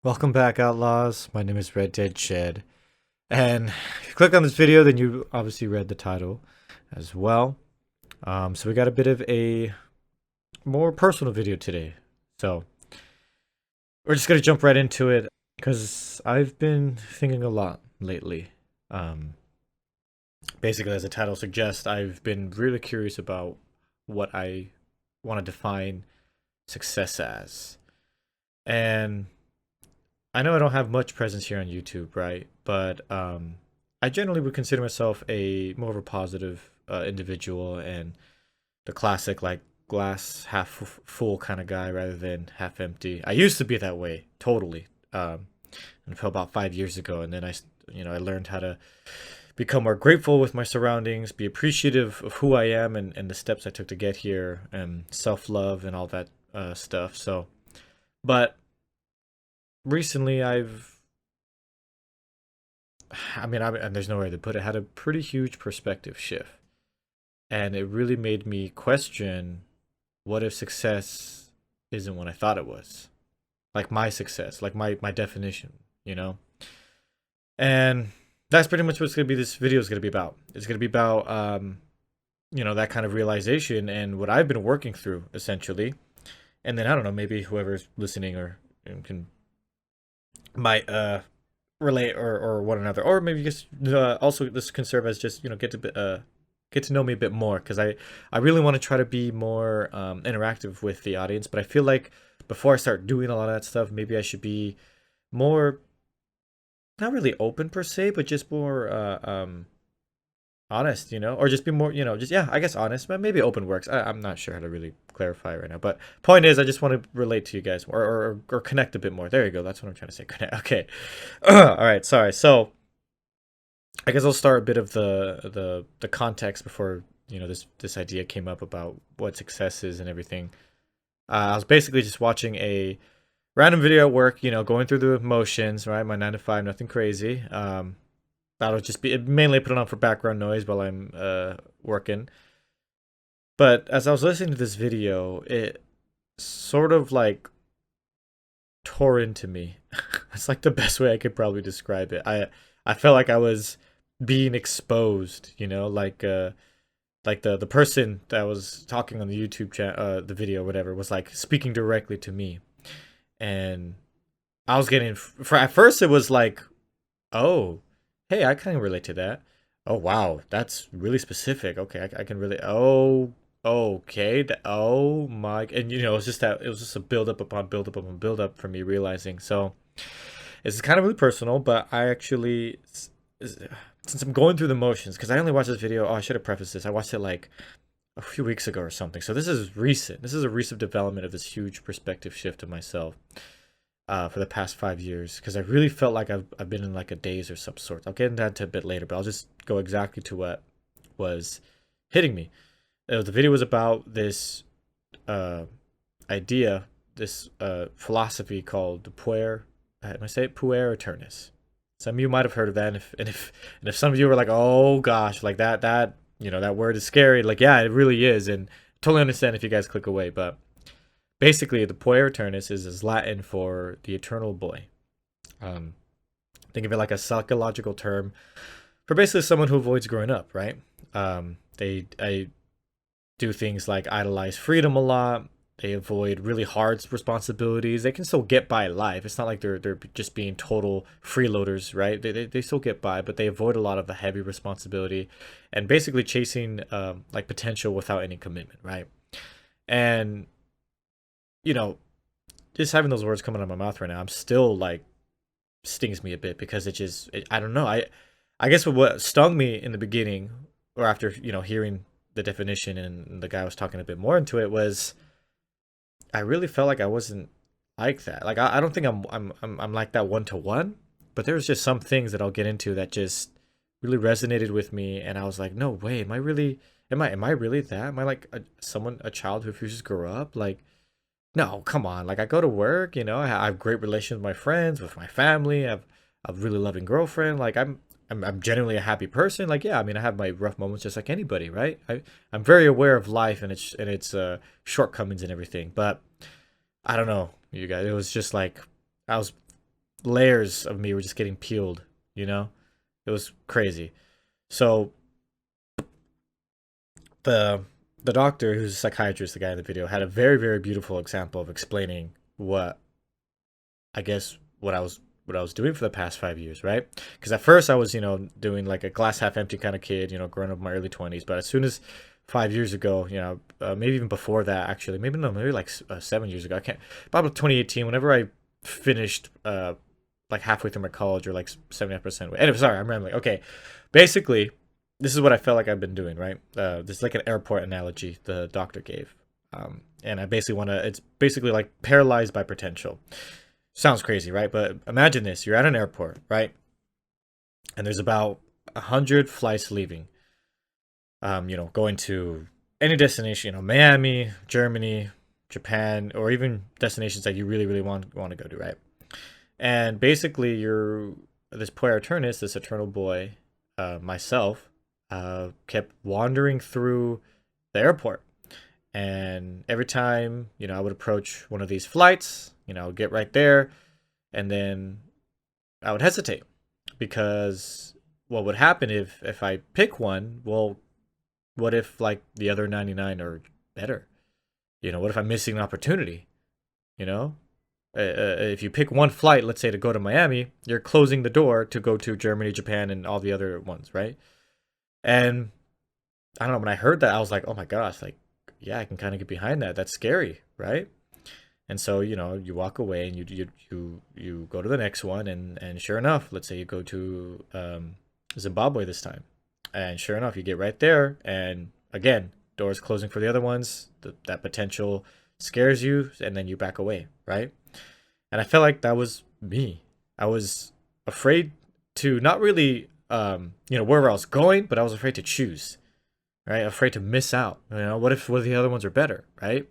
Welcome back, Outlaws. My name is Red Dead Shed. And if you click on this video, then you obviously read the title as well. So we got a bit of a more personal video today. So we're just going to jump right into it because I've been thinking a lot lately. Um, Basically, as the title suggests, I've been really curious about what I want to define success as. And I know I don't have much presence here on YouTube, right? But I generally would consider myself a more of a positive individual and the classic like glass half full kind of guy rather than half empty. I used to be that way, totally. Until about 5 years ago, and then I learned how to become more grateful with my surroundings, be appreciative of who I am and the steps I took to get here, and self love and all that stuff. So, but recently and there's no way to put it, had a pretty huge perspective shift. And it really made me question, what if success isn't what I thought it was? Like my success, like my definition, you know? And that's pretty much what this video is going to be about. It's going to be about, that kind of realization and what I've been working through, essentially. And then, I don't know, maybe whoever's listening or can might relate or one another, or maybe just also this can serve as just get to know me a bit more, because I really want to try to be more interactive with the audience. But I feel like before I start doing a lot of that stuff, maybe I should be more, not really open per se, but just more honest, or just be more, just, yeah, I guess honest, but maybe open works. I'm not sure how to really clarify right now, but point is, I just want to relate to you guys more, or connect a bit more. There you go. That's what I'm trying to say. Connect. Okay. All right. Sorry. So I guess I'll start a bit of the context before, this idea came up about what success is and everything. I was basically just watching a random video at work, going through the motions, right? My 9 to 5, nothing crazy. That'll just be mainly put it on for background noise while I'm working. But as I was listening to this video, it sort of like tore into me. It's like the best way I could probably describe it. I felt like I was being exposed, like the person that was talking on the YouTube chat, the video, or whatever, was like speaking directly to me, and I was getting. For at first, it was like, oh, hey, I kind of relate to that. Oh wow, that's really specific. Okay, I can really. Oh, okay. Oh my, and it's just that it was just a build up upon build up upon build up for me realizing. So it's kind of really personal, but I actually, since I'm going through the motions, because I only watched this video. Oh, I should have prefaced this. I watched it like a few weeks ago or something. So this is recent. This is a recent development of this huge perspective shift of myself for the past 5 years, because I really felt like I've been in like a daze or some sort. I'll get into that a bit later, but I'll just go exactly to what was hitting me. The video was about this idea, this philosophy called the Puer. Am I say it? Puer Aeternus. Some of you might have heard of that, and if some of you were like, "Oh gosh, like that word is scary," like, yeah, it really is, and totally understand if you guys click away. But basically, the Puer Aeternus is Latin for the eternal boy. Um, think of it like a psychological term for basically someone who avoids growing up, right? They do things like idolize freedom a lot. They avoid really hard responsibilities. They can still get by life. It's not like they're just being total freeloaders, right? They still get by, but they avoid a lot of the heavy responsibility and basically chasing like potential without any commitment, right? And you know, just having those words coming out of my mouth right now, I'm still like, stings me a bit, because I don't know. I guess what stung me in the beginning, or after hearing the definition and the guy was talking a bit more into it, was I really felt like I wasn't like that. Like I don't think I'm like that one to one, but there's just some things that I'll get into that just really resonated with me, and I was like, no way, am I really am I really that? Am I like a child who refuses to grow up? Like, no, come on. Like, I go to work, I have great relations with my friends, with my family. I have a really loving girlfriend. Like, I'm genuinely a happy person. Like, yeah, I mean, I have my rough moments just like anybody, right? I'm very aware of life and its shortcomings and everything. But I don't know, you guys. It was just like I was layers of me were just getting peeled, you know? It was crazy. So the the doctor, who's a psychiatrist, the guy in the video, had a very, very beautiful example of explaining what I guess what I was doing for the past 5 years, right? Because at first I was, doing like a glass half empty kind of kid, growing up in my early 20s. But as soon as 5 years ago, maybe even before that, actually, maybe no, maybe like 7 years ago, I can't, about 2018, whenever I finished like halfway through my college, or like 75%. Anyway, sorry, I'm rambling. Okay, basically, this is what I felt like I've been doing, right? This is like an airport analogy the doctor gave. And I basically it's basically like paralyzed by potential. Sounds crazy, right? But imagine this: you're at an airport, right? And there's about 100 flights leaving. Going to any destination, Miami, Germany, Japan, or even destinations that you really, really want to go to, right? And basically, you're this Puer Aeternus, this eternal boy, myself, kept wandering through the airport. And every time, I would approach one of these flights, I would get right there, and then I would hesitate, because what would happen if I pick one? Well, what if like the other 99 are better? What if I'm missing an opportunity? If you pick one flight, let's say to go to Miami, you're closing the door to go to Germany, Japan, and all the other ones, right? And I don't know, when I heard that, I was like, oh my gosh, like, yeah, I can kind of get behind that. That's scary, right? And so, you walk away and you go to the next one, and sure enough, let's say you go to Zimbabwe this time, and sure enough, you get right there, and again, doors closing for the other ones. That potential scares you, and then you back away, right? And I felt like that was me. I was afraid to not really, wherever I was going, but I was afraid to choose, right? Afraid to miss out. What if the other ones are better, right?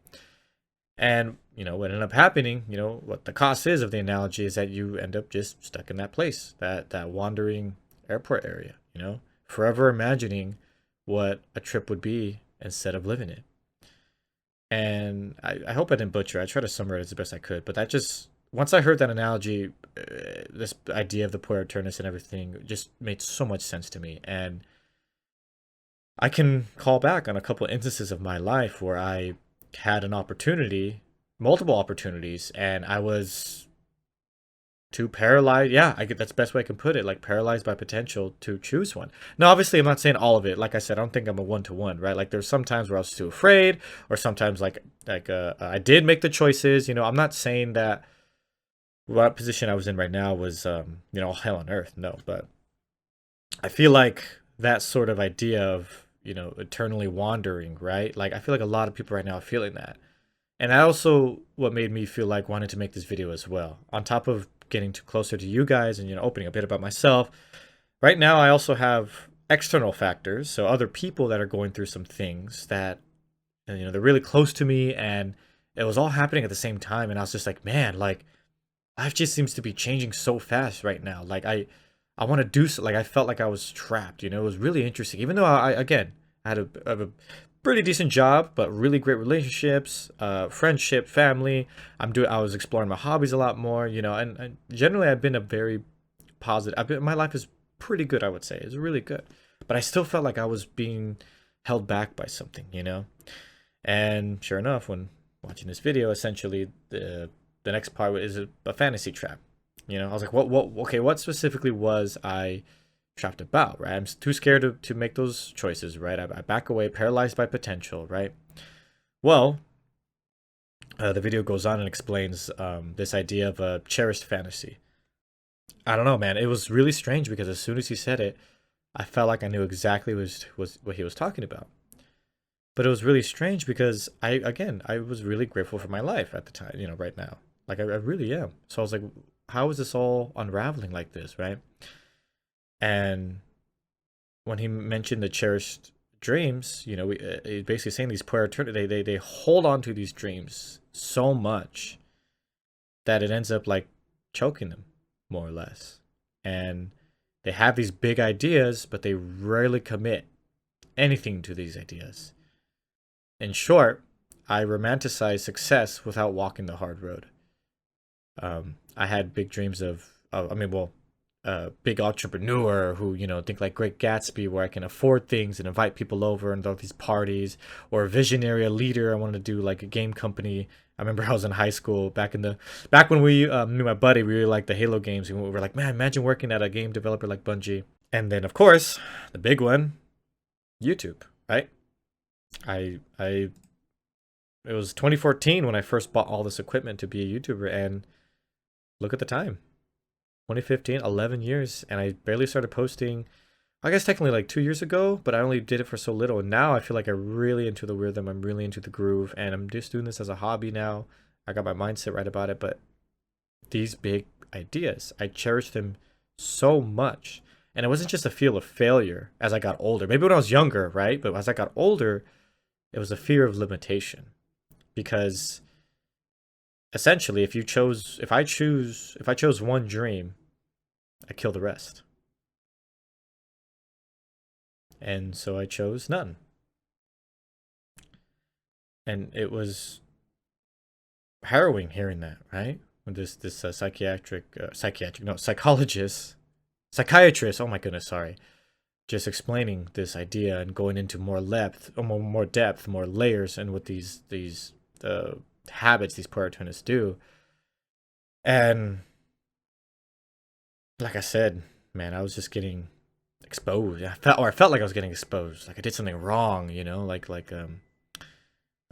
And what ended up happening, what the cost is of the analogy is that you end up just stuck in that place, that wandering airport area, forever imagining what a trip would be instead of living it. And I hope I didn't butcher it. I try to summarize the best I could, but that just, once I heard that analogy, this idea of the Puer Aeternus and everything just made so much sense to me. And I can call back on a couple of instances of my life where I had an opportunity, multiple opportunities, and I was too paralyzed. Yeah, that's the best way I can put it, like paralyzed by potential to choose one. Now, obviously, I'm not saying all of it. Like I said, I don't think I'm a one-to-one, right? Like there's sometimes where I was too afraid, or sometimes like I did make the choices. I'm not saying that what position I was in right now was hell on earth. No, but I feel like that sort of idea of eternally wandering, right? Like I feel like a lot of people right now are feeling that. And that also what made me feel like wanting to make this video as well. On top of getting closer to you guys and opening a bit about myself, right now I also have external factors, so other people that are going through some things that they're really close to me, and it was all happening at the same time, and I was just like, man, like life just seems to be changing so fast right now. Like I want to do so. Like I felt like I was trapped. It was really interesting. Even though I again I had a pretty decent job, but really great relationships, friendship, family. I was exploring my hobbies a lot more. And generally I've been a very positive. My life is pretty good, I would say. It's really good, but I still felt like I was being held back by something. And sure enough, when watching this video, essentially the next part is a fantasy trap. I was like, what specifically was I trapped about, right? I'm too scared to make those choices, right? I back away, paralyzed by potential, right? Well, the video goes on and explains this idea of a cherished fantasy. I don't know, man. It was really strange because as soon as he said it, I felt like I knew exactly what he was talking about. But it was really strange because I was really grateful for my life at the time, right now. Like I really am. So I was like, how is this all unraveling like this, right? And when he mentioned the cherished dreams, he's basically saying these Puer Aeternus, they hold on to these dreams so much that it ends up like choking them, more or less. And they have these big ideas, but they rarely commit anything to these ideas. In short, I romanticize success without walking the hard road. I had big dreams of I mean, well, a big entrepreneur who, think like Great Gatsby, where I can afford things and invite people over and all these parties, or a visionary, a leader. I wanted to do like a game company. I remember I was in high school back when we me and my buddy, we really liked the Halo games, and we were like, man, imagine working at a game developer like Bungie. And then of course, the big one, YouTube, right? I it was 2014 when I first bought all this equipment to be a YouTuber, and look at the time. 2015, 11 years, and I barely started posting, I guess technically like 2 years ago, but I only did it for so little. And now I feel like I'm really into the rhythm, I'm really into the groove, and I'm just doing this as a hobby now. I got my mindset right about it, but these big ideas, I cherish them so much. And it wasn't just a feel of failure as I got older. Maybe when I was younger, right? But as I got older, it was a fear of limitation. Because essentially, if I chose one dream, I kill the rest. And so I chose none. And it was harrowing hearing that, right? When this psychiatrist, oh my goodness, sorry, just explaining this idea and going into more depth, more layers, and what these habits these Puer Aeternus do. And like I said, man, I was just getting exposed. I felt like I was getting exposed, like I did something wrong, like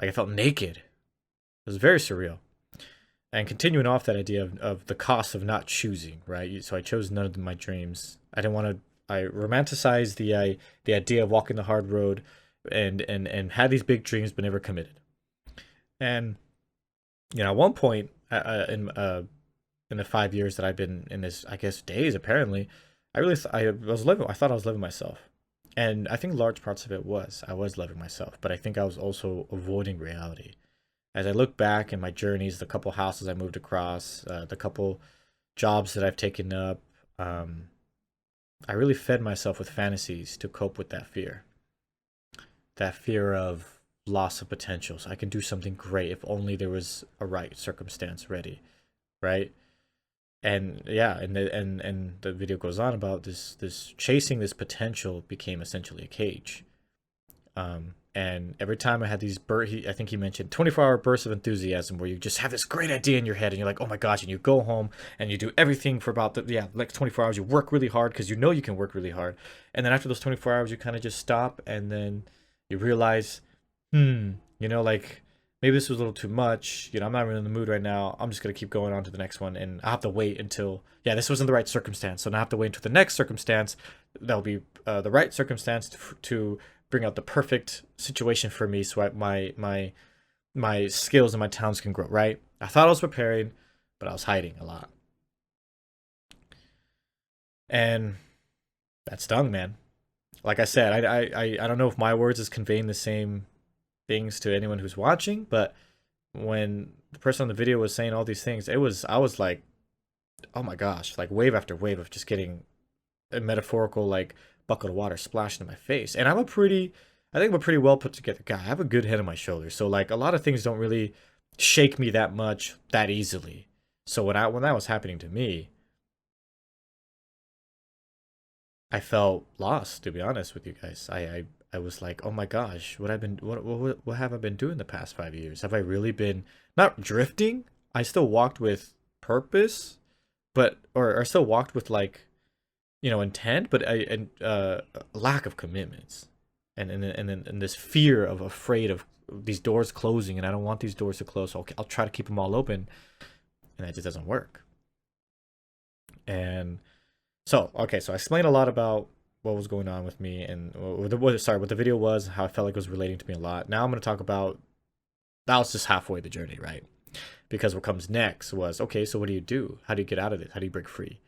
I felt naked. It was very surreal. And continuing off that idea of the cost of not choosing, right? So I chose none of my dreams. I didn't want to. I romanticized the idea of walking the hard road, and had these big dreams but never committed. And at one point, in the 5 years that I've been in this, I guess days apparently, I thought I was living myself, and I think large parts of it was I was living myself, but I think I was also avoiding reality. As I look back in my journeys, the couple houses I moved across, the couple jobs that I've taken up, I really fed myself with fantasies to cope with that fear of loss of potential. So I can do something great if only there was a right circumstance ready, right? And yeah, and the video goes on about this chasing this potential became essentially a cage. And every time I had I think he mentioned 24-hour bursts of enthusiasm where you just have this great idea in your head and you're like, oh my gosh, and you go home and you do everything for about like 24 hours. You work really hard because you know you can work really hard. And then after those 24 hours, you kind of just stop, and then you realize, like maybe this was a little too much. I'm not really in the mood right now. I'm just going to keep going on to the next one. And I have to wait until, this wasn't the right circumstance. So now I have to wait until the next circumstance. That'll be the right circumstance to bring out the perfect situation for me, so my skills and my talents can grow, right? I thought I was preparing, but I was hiding a lot. And that stung, man. Like I said, I don't know if my words is conveying the same things to anyone who's watching, but when the person on the video was saying all these things, I was like, oh my gosh, like wave after wave of just getting a metaphorical like bucket of water splashed in my face. And I think I'm a pretty well put together guy. I have a good head on my shoulders, so like a lot of things don't really shake me that much that easily. So when that was happening to me, I felt lost, to be honest with you guys. I was like, oh my gosh, what have I been doing the past 5 years? Have I really been not drifting? I still walked with purpose, but or still walked with like intent, but lack of commitments, and this fear of afraid of these doors closing, and I don't want these doors to close. So I'll try to keep them all open, and that just doesn't work. And so so I explained a lot about what was going on with me, and what the video was, how I felt like it was relating to me a lot. Now I'm going to talk about that was just halfway the journey, right? Because what comes next was, okay, so what do you do? How do you get out of it? How do you break free?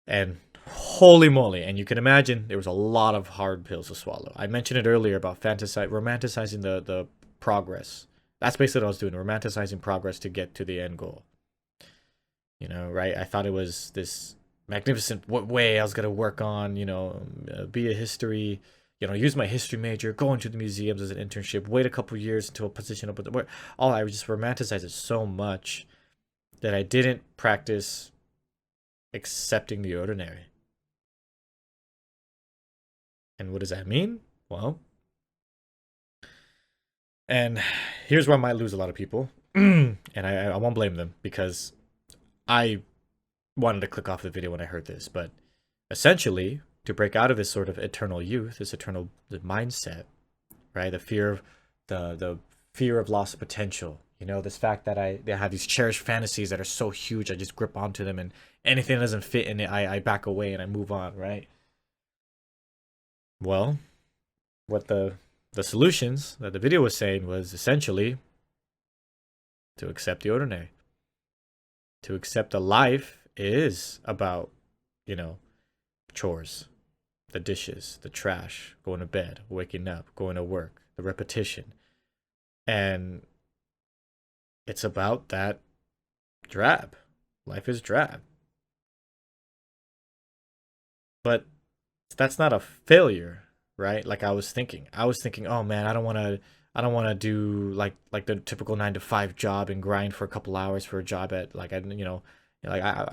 And holy moly, and you can imagine there was a lot of hard pills to swallow. I mentioned it earlier about romanticizing the progress. That's basically what I was doing, romanticizing progress to get to the end goal. Right? I thought it was this magnificent way I was going to work on, be a history, use my history major, go into the museums as an internship, wait a couple years until a position up with the I just romanticized it so much that I didn't practice accepting the ordinary. And what does that mean? Well, and here's where I might lose a lot of people. And I won't blame them because I wanted to click off the video when I heard this. But essentially, to break out of this sort of eternal youth, this eternal mindset, right? The fear of the fear of loss of potential. You know, this fact that I have these cherished fantasies that are so huge, I just grip onto them, and anything that doesn't fit in it, I back away and I move on, right? Well, what the solutions that the video was saying was essentially to accept the ordinary, to accept that life is about, you know, chores, the dishes, the trash, going to bed, waking up, going to work, the repetition. And it's about that drab. Life is drab. But that's not a failure, right? Like I was thinking. I was thinking, oh man, I don't want to do like the typical 9 to 5 job and grind for a couple hours for a job at like I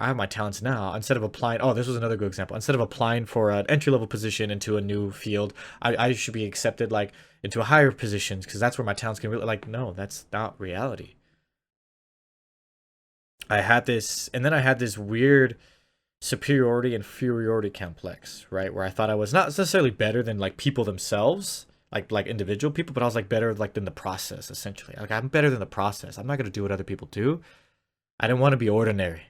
have my talents now. Instead of applying, oh, this was another good example. Instead of applying for an entry level position into a new field, I should be accepted like into a higher positions because that's where my talents can really like. No, that's not reality. I had this, and then I had this weird superiority inferiority complex, right? Where I thought I was not necessarily better than like people themselves, like individual people, but I was like better like than the process essentially. Like I'm better than the process. I'm not gonna do what other people do. I didn't want to be ordinary.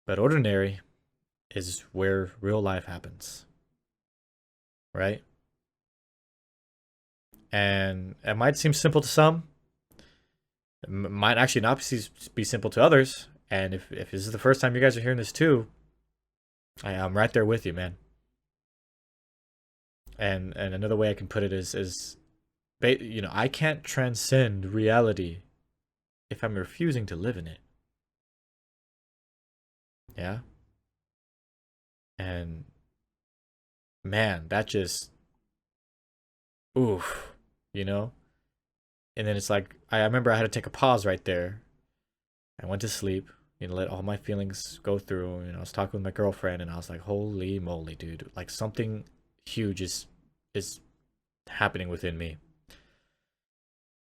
But ordinary is where real life happens, right? And it might seem simple to some, it might actually not be simple to others. And if this is the first time you guys are hearing this too, I'm right there with you, man. And another way I can put it is I can't transcend reality if I'm refusing to live in it. Yeah. And man, that just oof, you know? And then it's like I remember I had to take a pause right there. I went to sleep, let all my feelings go through, and I was talking with my girlfriend and I was like, holy moly, dude. Like something huge is happening within me.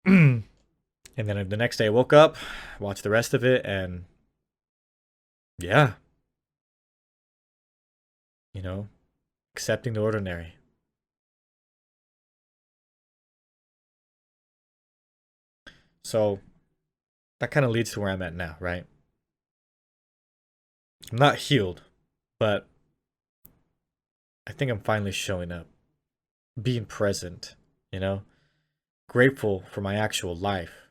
And then the next day I woke up, watched the rest of it, and yeah, accepting the ordinary. So that kind of leads to where I'm at now, right? I'm not healed, but I think I'm finally showing up, being present, you know, grateful for my actual life.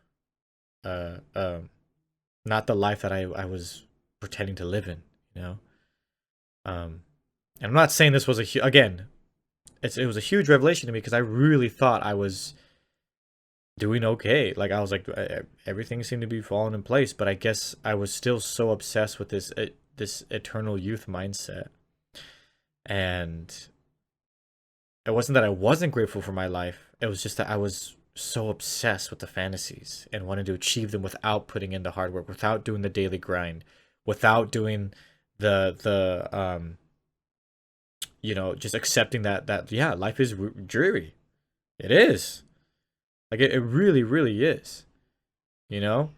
Uh, um, Not the life that I was pretending to live in, you know. And I'm not saying this was again, it was a huge revelation to me because I really thought I was doing okay. Like I was like everything seemed to be falling in place, but I guess I was still so obsessed with this eternal youth mindset. And it wasn't that I wasn't grateful for my life. It was just that I was so obsessed with the fantasies and wanted to achieve them without putting in the hard work, without doing the daily grind, without doing the just accepting that yeah, life is dreary. It is. Like it really, really is. You know?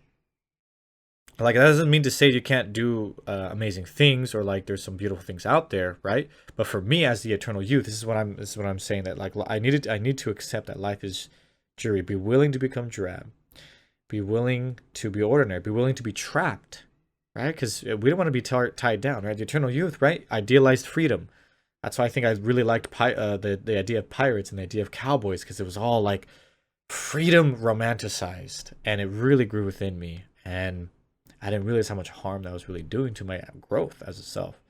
Like that doesn't mean to say you can't do amazing things or like there's some beautiful things out there, right? But for me as the eternal youth, this is what I'm saying, that like I need to accept that life is dreary. Be willing to become drab. Be willing to be ordinary. Be willing to be trapped, right? Because we don't want to be tied down, right? The eternal youth, right? Idealized freedom. That's why I think I really liked the idea of pirates and the idea of cowboys, because it was all like freedom romanticized, and it really grew within me. And I didn't realize how much harm that was really doing to my growth as a self.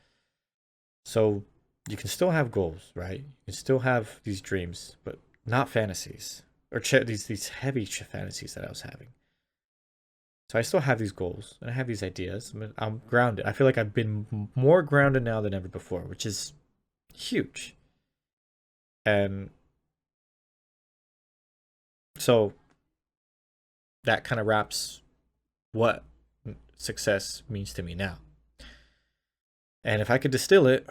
So you can still have goals, right? You can still have these dreams, but not fantasies or these heavy fantasies that I was having. So I still have these goals and I have these ideas. I'm grounded. I feel like I've been more grounded now than ever before, which is huge. And so that kind of wraps what success means to me now. And if I could distill it,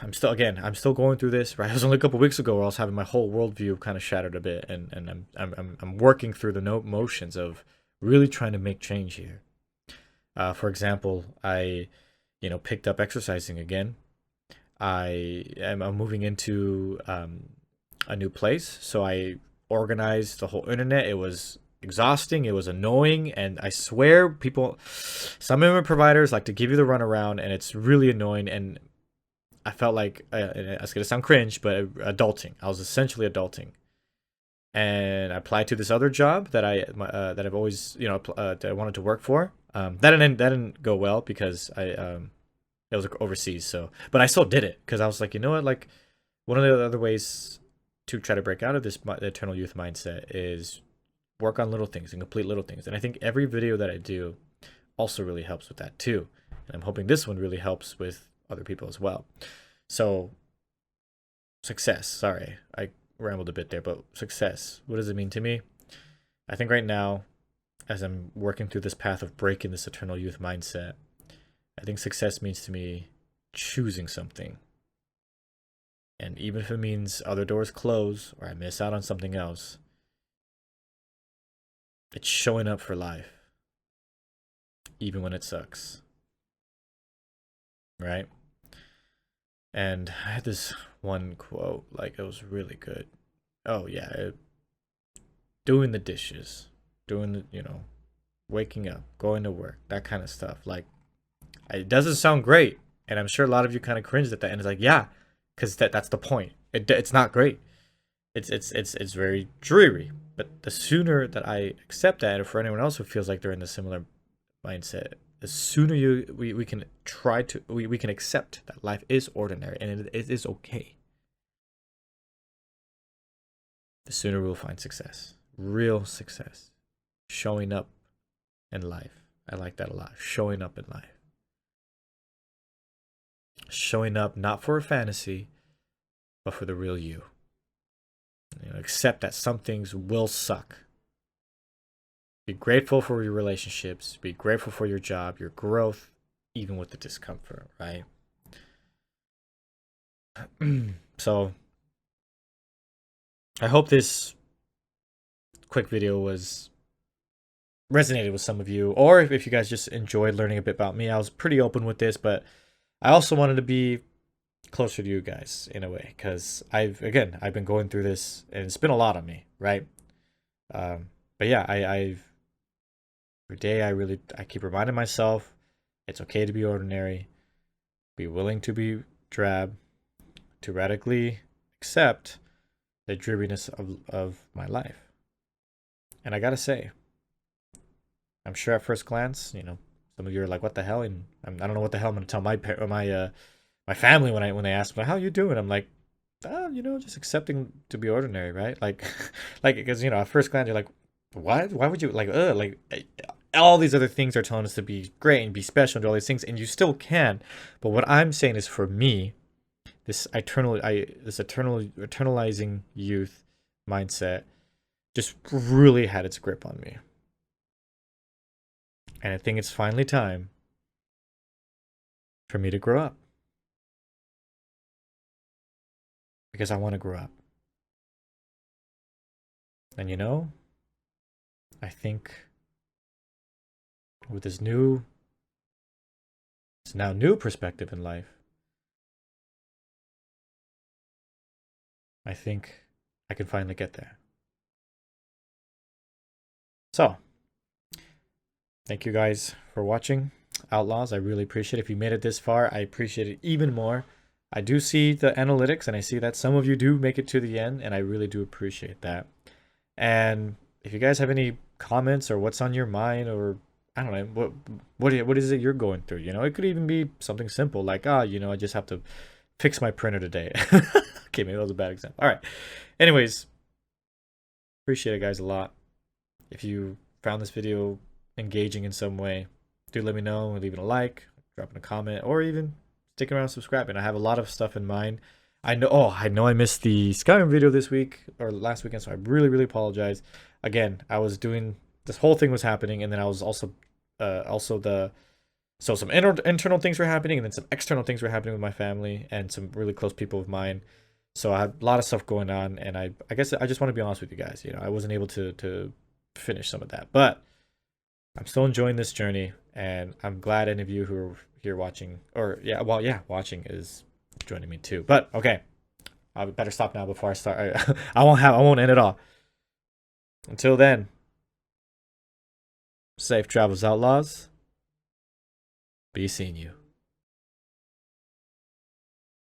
I'm still going through this, right? It was only a couple weeks ago where I was having my whole worldview kind of shattered a bit, and I'm working through the motions of really trying to make change here. For example, I picked up exercising again. I'm moving into a new place, so I organized the whole internet. It was exhausting, it was annoying, and I swear some internet providers like to give you the runaround, and it's really annoying. And I felt like it's gonna sound cringe, but adulting. I was essentially adulting, and I applied to this other job that that I've always that I wanted to work for. That didn't go well because it was overseas. So, but I still did it because I was like, you know what, like one of the other ways to try to break out of this eternal youth mindset is work on little things and complete little things. And I think every video that I do also really helps with that too. And I'm hoping this one really helps with other people as well. So success, sorry, I rambled a bit there, but success, what does it mean to me? I think right now, as I'm working through this path of breaking this eternal youth mindset, I think success means to me choosing something. And even if it means other doors close or I miss out on something else, it's showing up for life, even when it sucks, right? And I had this one quote, like it was really good. Oh yeah, doing the dishes, doing the, waking up, going to work, that kind of stuff. Like, it doesn't sound great, and I'm sure a lot of you kind of cringed at that. And it's like, yeah, because that's the point. It's not great. It's very dreary. But the sooner that I accept that, or for anyone else who feels like they're in a similar mindset, the sooner we can we can accept that life is ordinary and it is okay. The sooner we'll find success, real success, showing up in life. I like that a lot. Showing up in life. Showing up not for a fantasy, but for the real you. Accept that some things will suck. Be grateful for your relationships. Be grateful for your job, your growth, even with the discomfort, right? So, I hope this quick video resonated with some of you, or if you guys just enjoyed learning a bit about me. I was pretty open with this, but I also wanted to be closer to you guys in a way, because I've been going through this and it's been a lot on me, right? But yeah, every day I keep reminding myself it's okay to be ordinary, be willing to be drab, to radically accept the dreariness of my life. And I gotta say, I'm sure at first glance, some of you are like, what the hell? And I don't know what the hell I'm gonna tell my family when they ask me, how you doing? I'm like, just accepting to be ordinary, right? Like because at first glance you're like, what? Why would you like all these other things are telling us to be great and be special and do all these things, and you still can. But what I'm saying is, for me, this eternalizing youth mindset just really had its grip on me. And I think it's finally time for me to grow up. Because I want to grow up. And I think with this new perspective in life, I think I can finally get there. So, thank you guys for watching Outlaws. I really appreciate it. If you made it this far, I appreciate it even more. I do see the analytics, and I see that some of you do make it to the end, and I really do appreciate that. And if you guys have any comments or what's on your mind, or I don't know, what is it you're going through? It could even be something simple like, I just have to fix my printer today. Okay, maybe that was a bad example. All right. Anyways, appreciate it, guys, a lot. If you found this video engaging in some way, do let me know. Leaving a like, dropping a comment, or even sticking around subscribing. I have a lot of stuff in mind. I know I missed the Skyrim video this week or last weekend, so I really apologize. Again, I was doing this whole thing was happening, and then I was also also some internal things were happening, and then some external things were happening with my family and some really close people of mine. So I had a lot of stuff going on, and I guess I just want to be honest with you guys. You know, I wasn't able to finish some of that, but I'm still enjoying this journey, and I'm glad any of you who are here watching, or yeah, well, yeah, watching is joining me too. But okay, I better stop now before I start. I won't end it all. Until then, safe travels, outlaws. Be seeing you.